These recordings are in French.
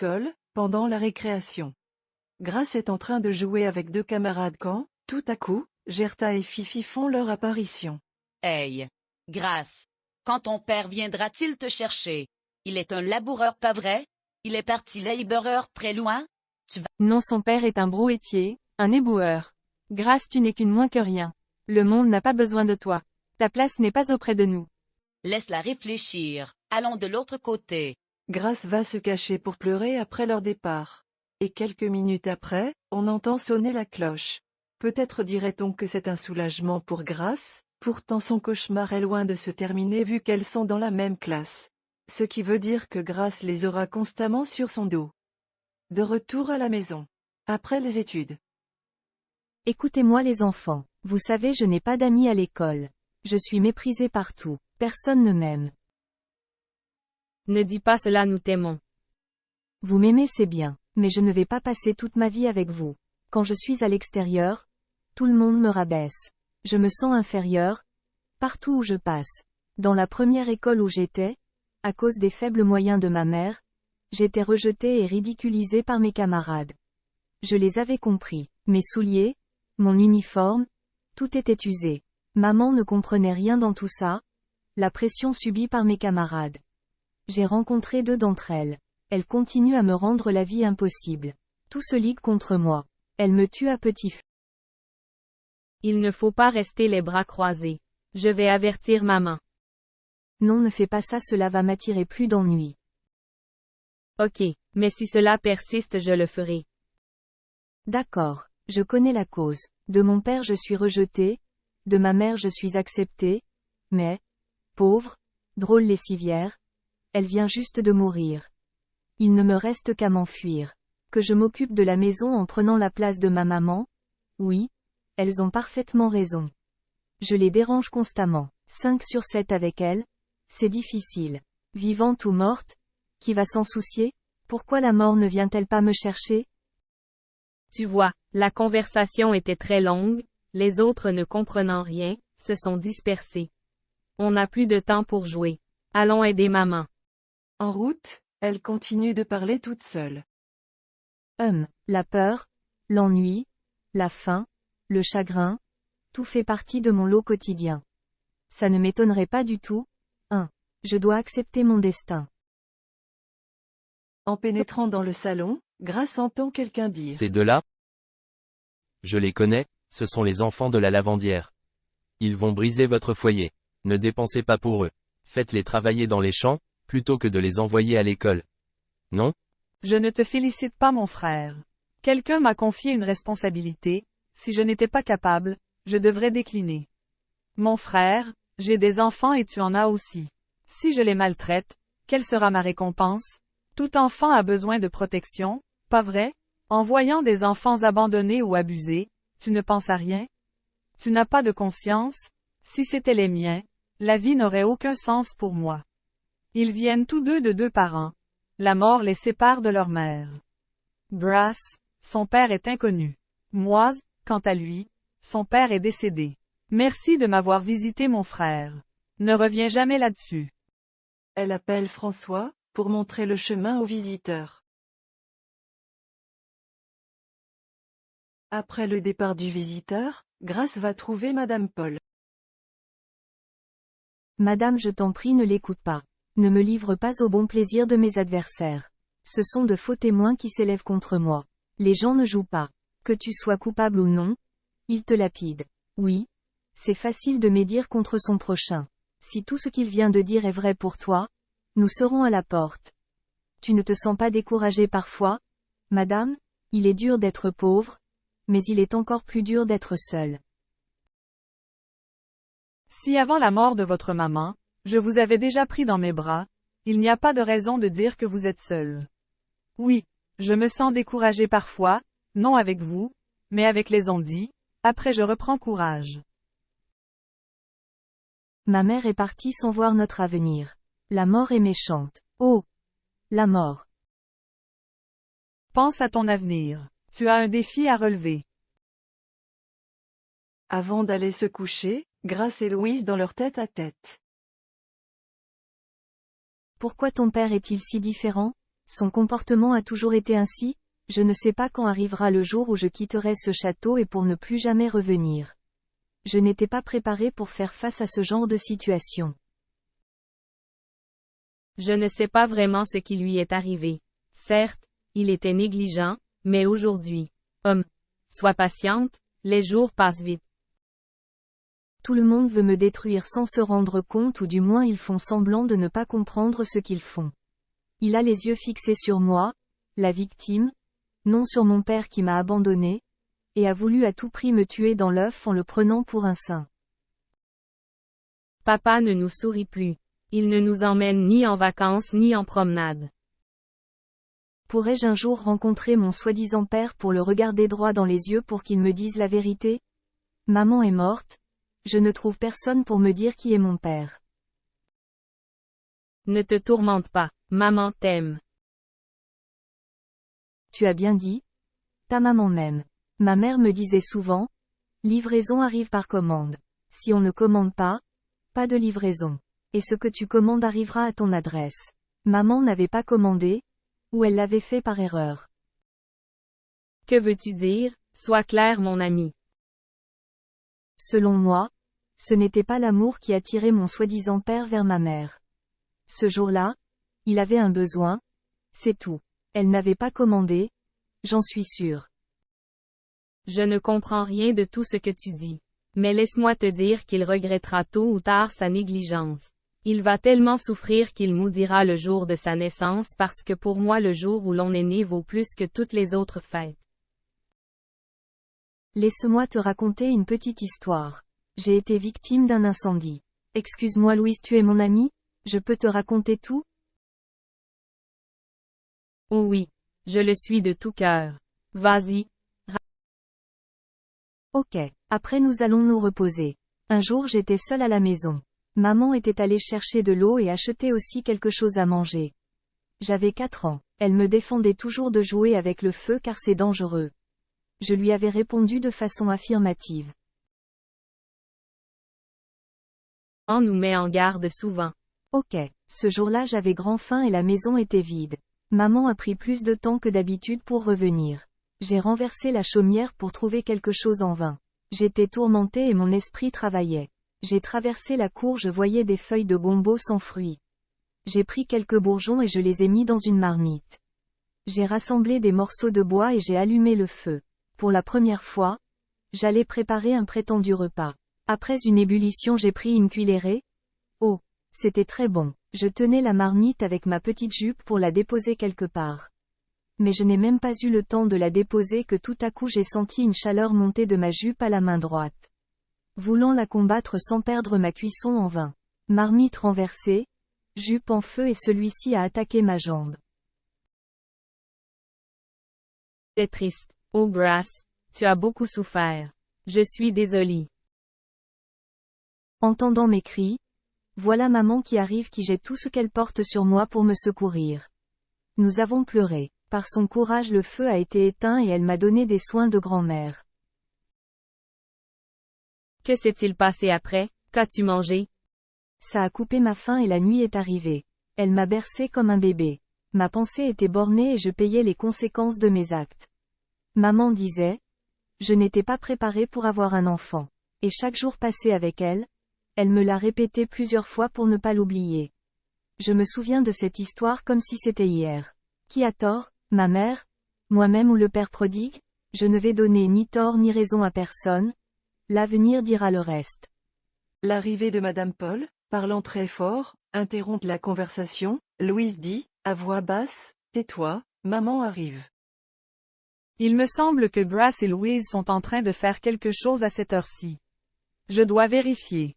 l'école, pendant la récréation. Grace est en train de jouer avec deux camarades quand, tout à coup, Gerta et Fifi font leur apparition. Hey, Grace, quand ton père viendra-t-il te chercher? Il est un laboureur, pas vrai? Il est parti laboureur très loin? Non, son père est un brouettier, un éboueur. Grace, tu n'es qu'une moins que rien. Le monde n'a pas besoin de toi. Ta place n'est pas auprès de nous. Laisse-la réfléchir, allons de l'autre côté. Grace va se cacher pour pleurer après leur départ. Et quelques minutes après, on entend sonner la cloche. Peut-être dirait-on que c'est un soulagement pour Grace, pourtant son cauchemar est loin de se terminer vu qu'elles sont dans la même classe. Ce qui veut dire que Grace les aura constamment sur son dos. De retour à la maison. Après les études. Écoutez-moi les enfants. Vous savez, je n'ai pas d'amis à l'école. Je suis méprisée partout. Personne ne m'aime. Ne dis pas cela, nous t'aimons. Vous m'aimez, c'est bien, mais je ne vais pas passer toute ma vie avec vous. Quand je suis à l'extérieur, tout le monde me rabaisse. Je me sens inférieure, partout où je passe. Dans la première école où j'étais, à cause des faibles moyens de ma mère, j'étais rejetée et ridiculisée par mes camarades. Je les avais compris. Mes souliers, mon uniforme, tout était usé. Maman ne comprenait rien dans tout ça, la pression subie par mes camarades. J'ai rencontré deux d'entre elles. Elles continuent à me rendre la vie impossible. Tout se ligue contre moi. Elles me tuent à petit feu. Il ne faut pas rester les bras croisés. Je vais avertir maman. Non, ne fais pas ça, cela va m'attirer plus d'ennuis. Ok, mais si cela persiste, je le ferai. D'accord, je connais la cause. De mon père je suis rejetée, de ma mère je suis acceptée, mais, pauvre, drôle lessivière, elle vient juste de mourir. Il ne me reste qu'à m'enfuir. Que je m'occupe de la maison en prenant la place de ma maman? Oui, elles ont parfaitement raison. Je les dérange constamment. 5 sur 7 avec elles, c'est difficile. Vivante ou morte, qui va s'en soucier? Pourquoi la mort ne vient-elle pas me chercher? Tu vois, la conversation était très longue, les autres ne comprenant rien, se sont dispersés. On n'a plus de temps pour jouer. Allons aider maman. En route, elle continue de parler toute seule. La peur, l'ennui, la faim, le chagrin, tout fait partie de mon lot quotidien. Ça ne m'étonnerait pas du tout. Je dois accepter mon destin. En pénétrant dans le salon, Grace entend quelqu'un dire. Ces deux-là? Je les connais, ce sont les enfants de la lavandière. Ils vont briser votre foyer. Ne dépensez pas pour eux. Faites-les travailler dans les champs, plutôt que de les envoyer à l'école. Non? Je ne te félicite pas, mon frère. Quelqu'un m'a confié une responsabilité, si je n'étais pas capable, je devrais décliner. Mon frère, j'ai des enfants et tu en as aussi. Si je les maltraite, quelle sera ma récompense? Tout enfant a besoin de protection, pas vrai? En voyant des enfants abandonnés ou abusés, tu ne penses à rien? Tu n'as pas de conscience? Si c'étaient les miens, la vie n'aurait aucun sens pour moi. Ils viennent tous deux de 2 parents. La mort les sépare de leur mère. Grace, son père est inconnu. Moi, quant à lui, son père est décédé. Merci de m'avoir visité, mon frère. Ne reviens jamais là-dessus. Elle appelle François, pour montrer le chemin aux visiteurs. Après le départ du visiteur, Grace va trouver Madame Paul. Madame, je t'en prie, ne l'écoute pas. Ne me livre pas au bon plaisir de mes adversaires. Ce sont de faux témoins qui s'élèvent contre moi. Les gens ne jouent pas. Que tu sois coupable ou non, ils te lapident. Oui, c'est facile de médire contre son prochain. Si tout ce qu'il vient de dire est vrai pour toi, nous serons à la porte. Tu ne te sens pas découragée parfois? Madame, il est dur d'être pauvre, mais il est encore plus dur d'être seul. Si avant la mort de votre maman, je vous avais déjà pris dans mes bras, il n'y a pas de raison de dire que vous êtes seul. Oui, je me sens découragée parfois, non avec vous, mais avec les ondits, après je reprends courage. Ma mère est partie sans voir notre avenir. La mort est méchante. Oh! La mort. Pense à ton avenir. Tu as un défi à relever. Avant d'aller se coucher, Grace et Louise dans leur tête-à-tête. Pourquoi ton père est-il si différent? Son comportement a toujours été ainsi, je ne sais pas quand arrivera le jour où je quitterai ce château et pour ne plus jamais revenir. Je n'étais pas préparée pour faire face à ce genre de situation. Je ne sais pas vraiment ce qui lui est arrivé. Certes, il était négligent, mais aujourd'hui. Sois patiente, les jours passent vite. Tout le monde veut me détruire sans se rendre compte ou du moins ils font semblant de ne pas comprendre ce qu'ils font. Il a les yeux fixés sur moi, la victime, non sur mon père qui m'a abandonné, et a voulu à tout prix me tuer dans l'œuf en le prenant pour un saint. Papa ne nous sourit plus. Il ne nous emmène ni en vacances ni en promenade. Pourrais-je un jour rencontrer mon soi-disant père pour le regarder droit dans les yeux pour qu'il me dise la vérité? Maman est morte, je ne trouve personne pour me dire qui est mon père. Ne te tourmente pas, maman t'aime. Tu as bien dit. Ta maman m'aime. Ma mère me disait souvent, livraison arrive par commande. Si on ne commande pas de livraison. Et ce que tu commandes arrivera à ton adresse. Maman n'avait pas commandé, ou elle l'avait fait par erreur. Que veux-tu dire? Sois clair mon ami. Selon moi, ce n'était pas l'amour qui attirait mon soi-disant père vers ma mère. Ce jour-là, il avait un besoin, c'est tout. Elle n'avait pas commandé, j'en suis sûre. Je ne comprends rien de tout ce que tu dis. Mais laisse-moi te dire qu'il regrettera tôt ou tard sa négligence. Il va tellement souffrir qu'il maudira le jour de sa naissance parce que pour moi le jour où l'on est né vaut plus que toutes les autres fêtes. Laisse-moi te raconter une petite histoire. J'ai été victime d'un incendie. Excuse-moi Louise, tu es mon amie? Je peux te raconter tout? Oh oui, je le suis de tout cœur. Vas-y. Ok, après nous allons nous reposer. Un jour j'étais seule à la maison. Maman était allée chercher de l'eau et acheter aussi quelque chose à manger. J'avais 4 ans. Elle me défendait toujours de jouer avec le feu car c'est dangereux. Je lui avais répondu de façon affirmative. On nous met en garde souvent. Ok, ce jour-là j'avais grand faim et la maison était vide. Maman a pris plus de temps que d'habitude pour revenir. J'ai renversé la chaumière pour trouver quelque chose en vain. J'étais tourmentée et mon esprit travaillait. J'ai traversé la cour, je voyais des feuilles de gombo sans fruits. J'ai pris quelques bourgeons et je les ai mis dans une marmite. J'ai rassemblé des morceaux de bois et j'ai allumé le feu. Pour la première fois, j'allais préparer un prétendu repas. Après une ébullition j'ai pris une cuillerée. Oh, c'était très bon. Je tenais la marmite avec ma petite jupe pour la déposer quelque part. Mais je n'ai même pas eu le temps de la déposer que tout à coup j'ai senti une chaleur monter de ma jupe à la main droite. Voulant la combattre sans perdre ma cuisson en vain. Marmite renversée, jupe en feu et celui-ci a attaqué ma jambe. C'est triste. Oh Grace, tu as beaucoup souffert. Je suis désolée. Entendant mes cris, voilà maman qui arrive qui jette tout ce qu'elle porte sur moi pour me secourir. Nous avons pleuré. Par son courage le feu a été éteint et elle m'a donné des soins de grand-mère. Que s'est-il passé après? Qu'as-tu mangé? Ça a coupé ma faim et la nuit est arrivée. Elle m'a bercé comme un bébé. Ma pensée était bornée et je payais les conséquences de mes actes. Maman disait, je n'étais pas préparée pour avoir un enfant. Et chaque jour passé avec elle, elle me l'a répété plusieurs fois pour ne pas l'oublier. Je me souviens de cette histoire comme si c'était hier. Qui a tort, ma mère, moi-même ou le père prodigue? Je ne vais donner ni tort ni raison à personne. L'avenir dira le reste. L'arrivée de Madame Paul, parlant très fort, interrompt la conversation. Louise dit, à voix basse, tais-toi, maman arrive. Il me semble que Grace et Louise sont en train de faire quelque chose à cette heure-ci. Je dois vérifier.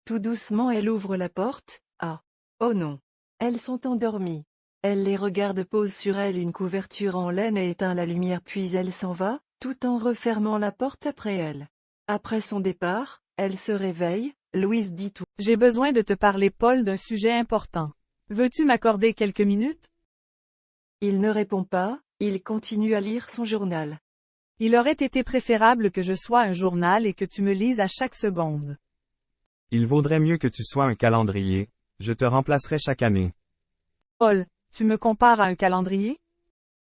Tout doucement elle ouvre la porte. Ah. Oh non. Elles sont endormies. Elle les regarde, pose sur elles une couverture en laine et éteint la lumière puis elle s'en va, tout en refermant la porte après elle. Après son départ, elle se réveille, Louise dit tout. J'ai besoin de te parler Paul d'un sujet important. Veux-tu m'accorder quelques minutes? Il ne répond pas, il continue à lire son journal. Il aurait été préférable que je sois un journal et que tu me lises à chaque seconde. Il vaudrait mieux que tu sois un calendrier, je te remplacerai chaque année. Paul, Tu me compares à un calendrier?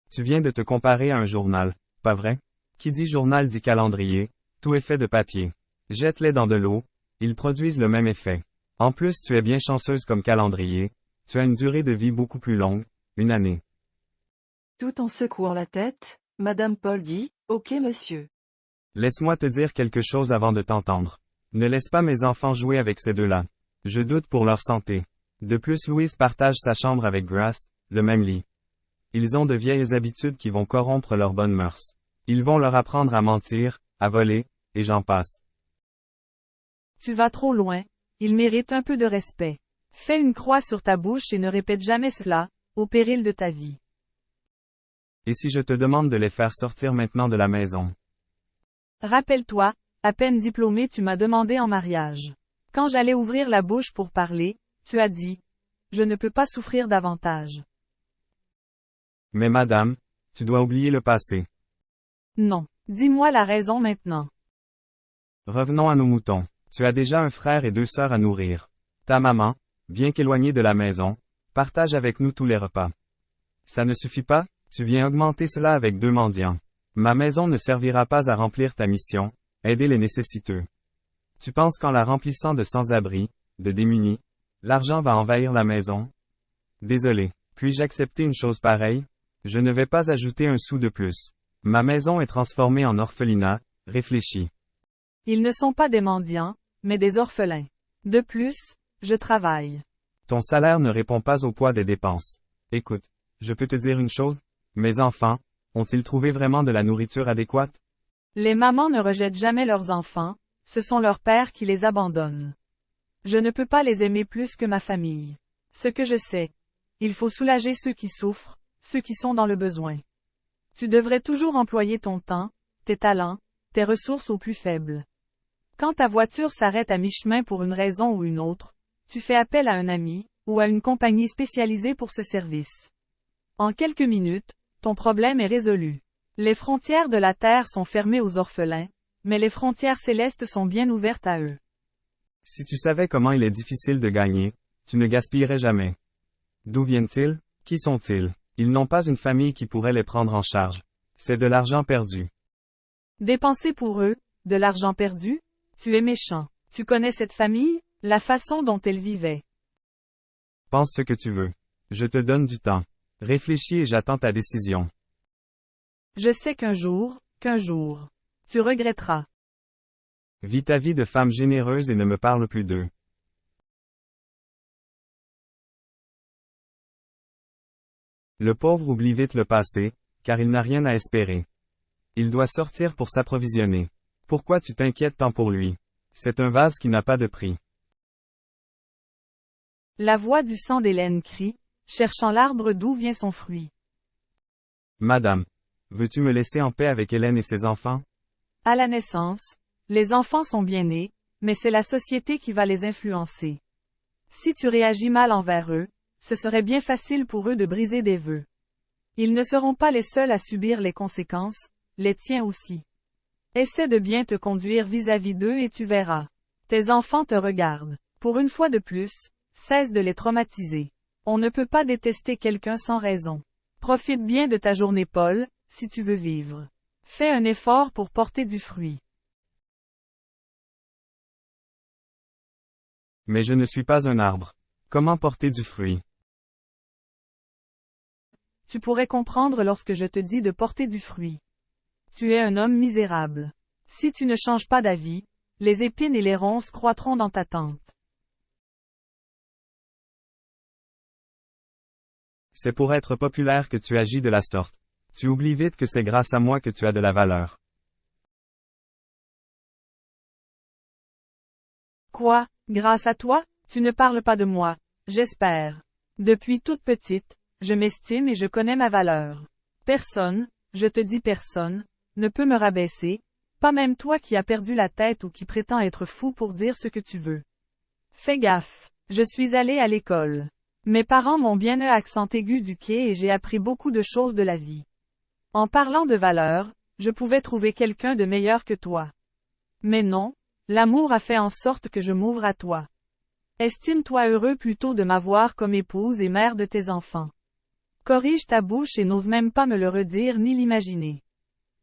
Tu viens de te comparer à un journal, pas vrai? Qui dit journal dit calendrier, tout est fait de papier. Jette-les dans de l'eau, ils produisent le même effet. En plus tu es bien chanceuse comme calendrier, tu as une durée de vie beaucoup plus longue, une année. Tout en secouant la tête, Madame Paul dit, « Ok monsieur. » Laisse-moi te dire quelque chose avant de t'entendre. Ne laisse pas mes enfants jouer avec ces deux-là. Je doute pour leur santé. De plus Louise partage sa chambre avec Grace, le même lit. Ils ont de vieilles habitudes qui vont corrompre leurs bonnes mœurs. Ils vont leur apprendre à mentir, à voler, et j'en passe. Tu vas trop loin, ils méritent un peu de respect. Fais une croix sur ta bouche et ne répète jamais cela, au péril de ta vie. Et si je te demande de les faire sortir maintenant de la maison? Rappelle-toi, à peine diplômé tu m'as demandé en mariage. Quand j'allais ouvrir la bouche pour parler, tu as dit, « Je ne peux pas souffrir davantage. » Mais madame, tu dois oublier le passé. Non, dis-moi la raison maintenant. Revenons à nos moutons. Tu as déjà un frère et deux sœurs à nourrir. Ta maman, bien qu'éloignée de la maison, partage avec nous tous les repas. Ça ne suffit pas, tu viens augmenter cela avec 2 mendiants. Ma maison ne servira pas à remplir ta mission, aider les nécessiteux. Tu penses qu'en la remplissant de sans-abri, de démunis, l'argent va envahir la maison? Désolé, puis-je accepter une chose pareille? Je ne vais pas ajouter un sou de plus. Ma maison est transformée en orphelinat, réfléchis. Ils ne sont pas des mendiants, mais des orphelins. De plus, je travaille. Ton salaire ne répond pas au poids des dépenses. Écoute, je peux te dire une chose? Mes enfants, ont-ils trouvé vraiment de la nourriture adéquate? Les mamans ne rejettent jamais leurs enfants, ce sont leurs pères qui les abandonnent. Je ne peux pas les aimer plus que ma famille. Ce que je sais. Il faut soulager ceux qui souffrent, ceux qui sont dans le besoin. Tu devrais toujours employer ton temps, tes talents, tes ressources aux plus faibles. Quand ta voiture s'arrête à mi-chemin pour une raison ou une autre, tu fais appel à un ami, ou à une compagnie spécialisée pour ce service. En quelques minutes, ton problème est résolu. Les frontières de la terre sont fermées aux orphelins, mais les frontières célestes sont bien ouvertes à eux. Si tu savais comment il est difficile de gagner, tu ne gaspillerais jamais. D'où viennent-ils? Qui sont-ils? Ils n'ont pas une famille qui pourrait les prendre en charge. C'est de l'argent perdu. Dépenser pour eux, de l'argent perdu? Tu es méchant. Tu connais cette famille, la façon dont elle vivait. Pense ce que tu veux. Je te donne du temps. Réfléchis et j'attends ta décision. Je sais qu'un jour, tu regretteras. Vis ta vie de femme généreuse et ne me parle plus d'eux. Le pauvre oublie vite le passé, car il n'a rien à espérer. Il doit sortir pour s'approvisionner. Pourquoi tu t'inquiètes tant pour lui? C'est un vase qui n'a pas de prix. La voix du sang d'Hélène crie, cherchant l'arbre d'où vient son fruit. Madame, veux-tu me laisser en paix avec Hélène et ses enfants? À la naissance, les enfants sont bien nés, mais c'est la société qui va les influencer. Si tu réagis mal envers eux, ce serait bien facile pour eux de briser des vœux. Ils ne seront pas les seuls à subir les conséquences, les tiens aussi. Essaie de bien te conduire vis-à-vis d'eux et tu verras. Tes enfants te regardent. Pour une fois de plus, cesse de les traumatiser. On ne peut pas détester quelqu'un sans raison. Profite bien de ta journée Paul, si tu veux vivre. Fais un effort pour porter du fruit. Mais je ne suis pas un arbre. Comment porter du fruit? Tu pourrais comprendre lorsque je te dis de porter du fruit. Tu es un homme misérable. Si tu ne changes pas d'avis, les épines et les ronces croîtront dans ta tente. C'est pour être populaire que tu agis de la sorte. Tu oublies vite que c'est grâce à moi que tu as de la valeur. Quoi, grâce à toi? Tu ne parles pas de moi, j'espère. Depuis toute petite, je m'estime et je connais ma valeur. Personne, je te dis personne, ne peut me rabaisser, pas même toi qui as perdu la tête ou qui prétends être fou pour dire ce que tu veux. Fais gaffe, je suis allé à l'école. Mes parents m'ont bien eu accent aigu du quai et j'ai appris beaucoup de choses de la vie. En parlant de valeur, je pouvais trouver quelqu'un de meilleur que toi. Mais non, l'amour a fait en sorte que je m'ouvre à toi. Estime-toi heureux plutôt de m'avoir comme épouse et mère de tes enfants. Corrige ta bouche et n'ose même pas me le redire ni l'imaginer.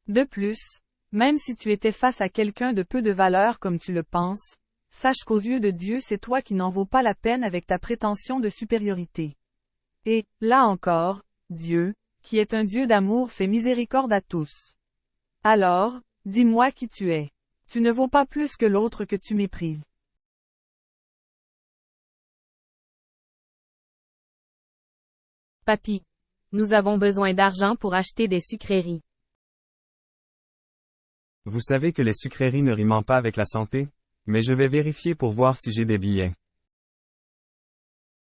De plus, même si tu étais face à quelqu'un de peu de valeur comme tu le penses, sache qu'aux yeux de Dieu c'est toi qui n'en vaux pas la peine avec ta prétention de supériorité. Et, là encore, Dieu, qui est un Dieu d'amour fait miséricorde à tous. Alors, dis-moi qui tu es. Tu ne vaux pas plus que l'autre que tu méprises. Papy, nous avons besoin d'argent pour acheter des sucreries. Vous savez que les sucreries ne riment pas avec la santé? Mais je vais vérifier pour voir si j'ai des billets.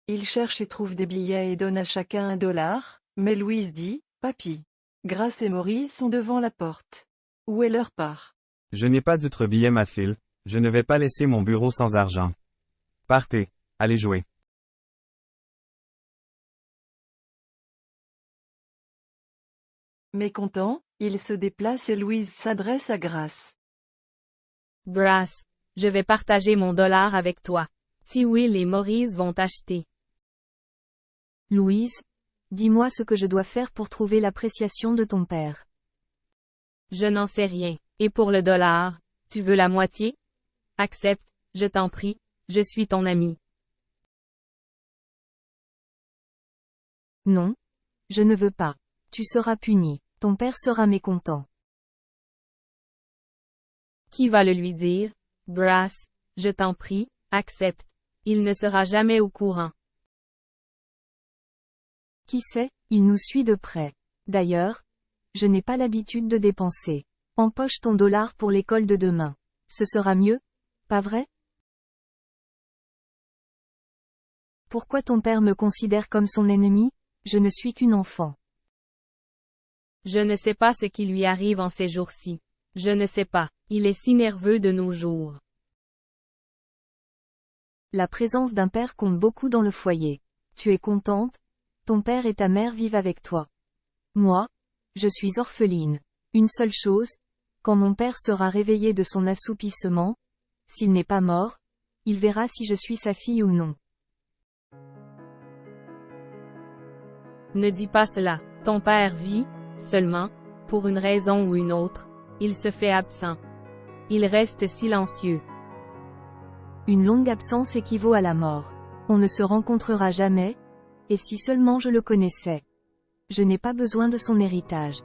Il cherche et trouve des billets et donne à chacun $1, mais Louise dit, « Papy, Grace et Maurice sont devant la porte. Où est leur part? » Je n'ai pas d'autre billet ma fille, je ne vais pas laisser mon bureau sans argent. Partez, allez jouer. Mécontent, il se déplace et Louise s'adresse à Grace. Grace, je vais partager mon dollar avec toi. Si Will et Maurice vont acheter. Louise, dis-moi ce que je dois faire pour trouver l'appréciation de ton père. Je n'en sais rien. Et pour le dollar, tu veux la moitié? Accepte, je t'en prie, je suis ton ami. Non, je ne veux pas. Tu seras puni, ton père sera mécontent. Qui va le lui dire? Grace, je t'en prie, accepte. Il ne sera jamais au courant. Qui sait, il nous suit de près. D'ailleurs, je n'ai pas l'habitude de dépenser. Empoche ton dollar pour l'école de demain. Ce sera mieux, pas vrai? Pourquoi ton père me considère comme son ennemi? Je ne suis qu'une enfant. Je ne sais pas ce qui lui arrive en ces jours-ci. Je ne sais pas, il est si nerveux de nos jours. La présence d'un père compte beaucoup dans le foyer. Tu es contente? Ton père et ta mère vivent avec toi. Moi, je suis orpheline. Une seule chose, quand mon père sera réveillé de son assoupissement, s'il n'est pas mort, il verra si je suis sa fille ou non. Ne dis pas cela. Ton père vit, seulement, pour une raison ou une autre, il se fait absent. Il reste silencieux. Une longue absence équivaut à la mort. On ne se rencontrera jamais, et si seulement je le connaissais. Je n'ai pas besoin de son héritage.